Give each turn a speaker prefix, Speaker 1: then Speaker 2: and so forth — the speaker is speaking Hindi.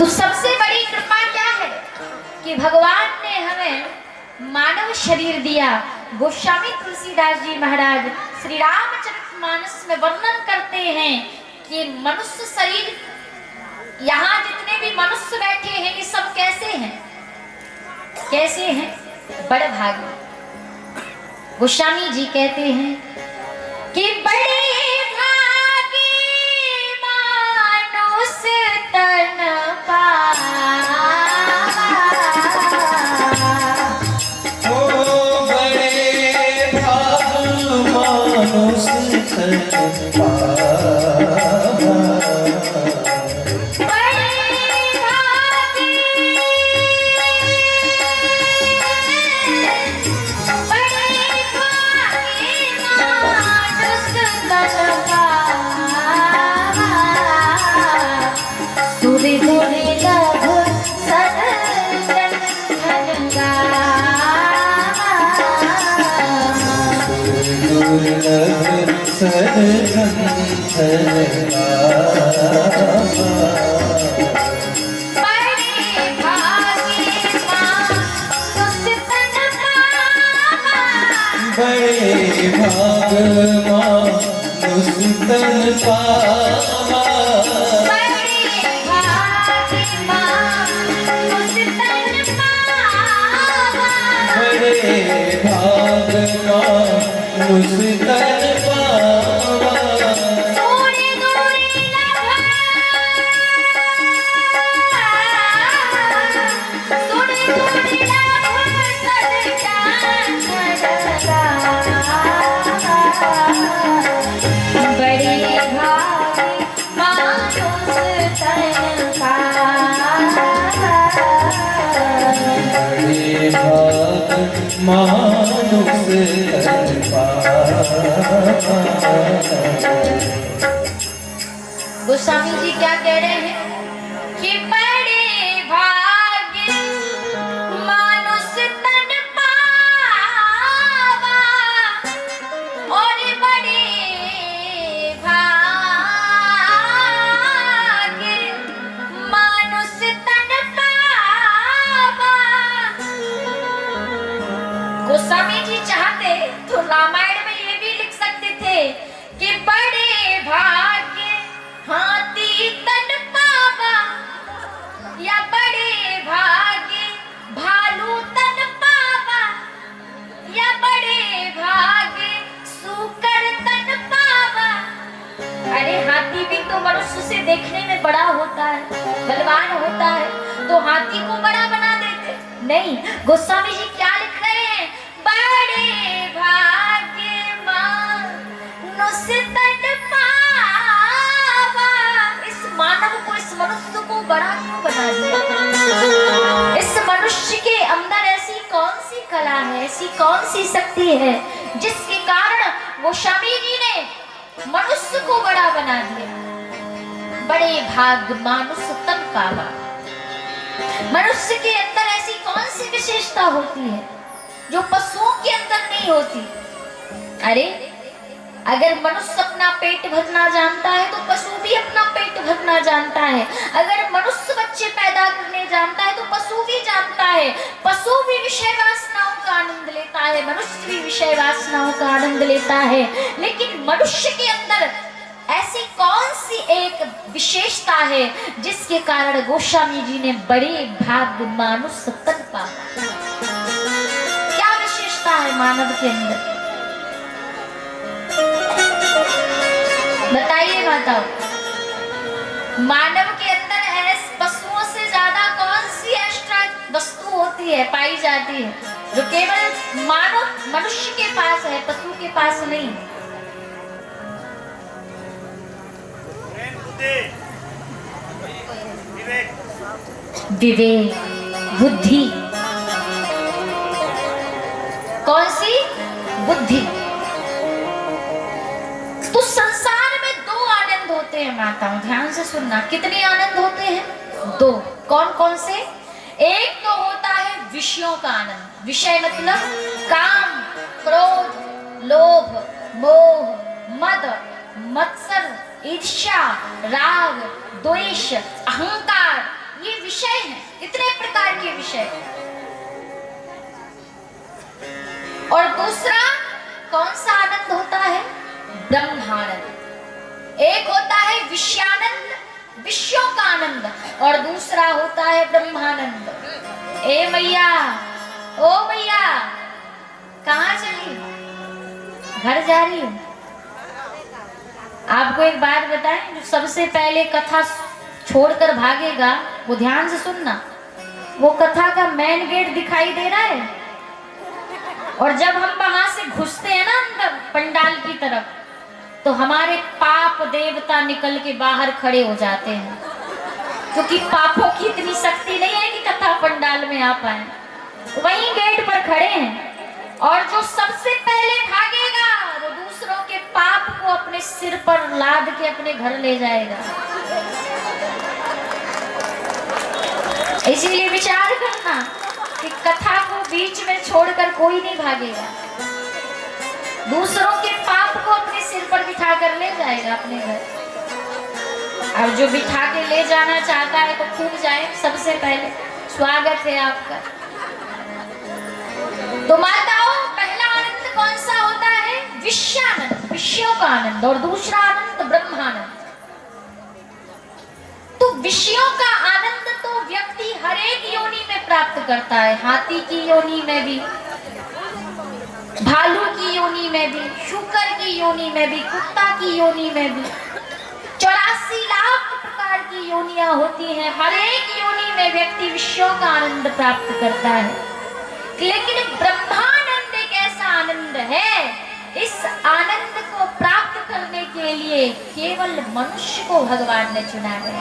Speaker 1: तो सबसे बड़ी कृपा क्या है कि भगवान ने हमें मानव शरीर दिया। गोस्वामी तुलसीदास जी महाराज श्री रामचरितमानस में वर्णन करते हैं कि मनुष्य शरीर, यहाँ जितने भी मनुष्य बैठे हैं ये सब कैसे हैं, कैसे हैं? बड़े भागी। गोस्वामी जी कहते हैं कि बड़े भागी मानुष तन पावा।
Speaker 2: ओ बड़े भाग मानुष तन पावा। बड़े भाग मानुष तन पावा।
Speaker 1: बड़े भाग मानुष तन पावा।
Speaker 2: बड़े भाग मानुष तन पावा।
Speaker 1: सोने दूरी लभा, सोने दूरी लभा सदजान लगा। बड़े भाग मानुष तन पावा।
Speaker 2: बड़े भाग मानुष तन पावा।
Speaker 1: गोस्वामी जी क्या कह रहे हैं कि बड़े भाग्य मानुष तन पावा और बड़े भाग्य मानुष तन पावा। गोस्वामी जी चाहते तो रामायण में ये भी लिख सकते थे कि बड़े भाग्य हाथी तन पावा या बड़े भाग्य भालू तन पावा या बड़े भाग्य सूकर तन पावा। अरे हाथी भी तो मनुष्य से देखने में बड़ा होता है, बलवान होता है, तो हाथी को बड़ा बना देते नहीं। गोस्वामी जी क्या लिख रहे हैं? बड़े भाग्य मानुष तन पावा। इस मानव को, इस मनुष्य को बड़ा क्यों बना दिया? इस मनुष्य के अंदर ऐसी कौन सी कला है, ऐसी कौन सी शक्ति है जिसके कारण गोस्वामी जी ने मनुष्य को बड़ा बना दिया? बड़े भाग मानुष तन पावा। मनुष्य के अंदर ऐसी कौन सी विशेषता होती है जो पशुओं के अंदर नहीं होती? अरे अगर मनुष्य अपना पेट भरना जानता है तो पशु भी अपना पेट भरना जानता है। अगर मनुष्य बच्चे पैदा करने जानता है तो पशु भी जानता है। पशु भी विषय वासनाओं का आनंद लेता है, मनुष्य भी विषय वासनाओं का आनंद लेता है। लेकिन मनुष्य के अंदर ऐसी कौन सी एक विशेषता है जिसके कारण गोस्वामी जी ने बड़े भाग मानुष तन पावा? क्या विशेषता है मानव के अंदर? बताइए बताओ। मानव के अंदर पशुओं से ज्यादा कौन सी एक्स्ट्रा वस्तु होती है, पाई जाती है, जो केवल मानव मनुष्य के पास है, पशु के पास नहीं? विवेक, बुद्धि। कौन सी? बुद्धि। तो संसार में दो आनंद होते हैं माताओं, ध्यान से सुनना। कितने आनंद होते हैं? दो। कौन कौन से? एक तो होता है विषयों का आनंद। विषय मतलब काम, क्रोध, लोभ, मोह, मद, मत्सर, ईर्ष्या, राग, द्वेष, अहंकार, ये विषय है, इतने प्रकार के विषय। और दूसरा कौन सा आनंद होता है? ब्रह्मानंद। एक होता है विषयानंद, विषयों का आनंद, और दूसरा होता है ब्रह्मानंद। ए मैया, ओ मैया, कहाँ चली? घर जा रही हूँ। आपको एक बात बताएं, जो सबसे पहले कथा छोड़कर भागेगा वो ध्यान से सुनना, वो कथा का मेन गेट दिखाई दे रहा है, और जब हम वहां से घुसते हैं ना अंदर पंडाल की तरफ, तो हमारे पाप देवता निकल के बाहर खड़े हो जाते हैं, क्योंकि पापों की इतनी शक्ति नहीं है कि कथा पंडाल में आ पाए। वहीं गेट पर खड़े हैं, और जो सबसे पहले भागेगा वो दूसरों के पाप को अपने सिर पर लाद के अपने घर ले जाएगा। इसीलिए विचार करना कि कथा को बीच में छोड़कर कोई नहीं भागेगा, दूसरों के पाप को अपने सिर पर बिठा कर ले जाएगा अपने घर। और जो बिठा के ले जाना चाहता है तो खूब जाए, सबसे पहले स्वागत है आपका। तो माताओं, पहला आनंद कौन सा होता है? विषयानंद, विषयों का आनंद, और दूसरा आनंद ब्रह्मानंद। तो विषयों का आनंद तो व्यक्ति हर एक योनि में प्राप्त करता है, हाथी की योनि में भी, भालू की योनि में भी, शुकर की योनि में भी, कुत्ता की योनि में भी। 84 लाख प्रकार की योनियां होती हैं, हर एक योनि में व्यक्ति विषयों का आनंद प्राप्त करता है। लेकिन ब्रह्मानंद एक ऐसा आनंद है, इस आनंद को प्राप्त करने के लिए केवल मनुष्य को भगवान ने चुना है।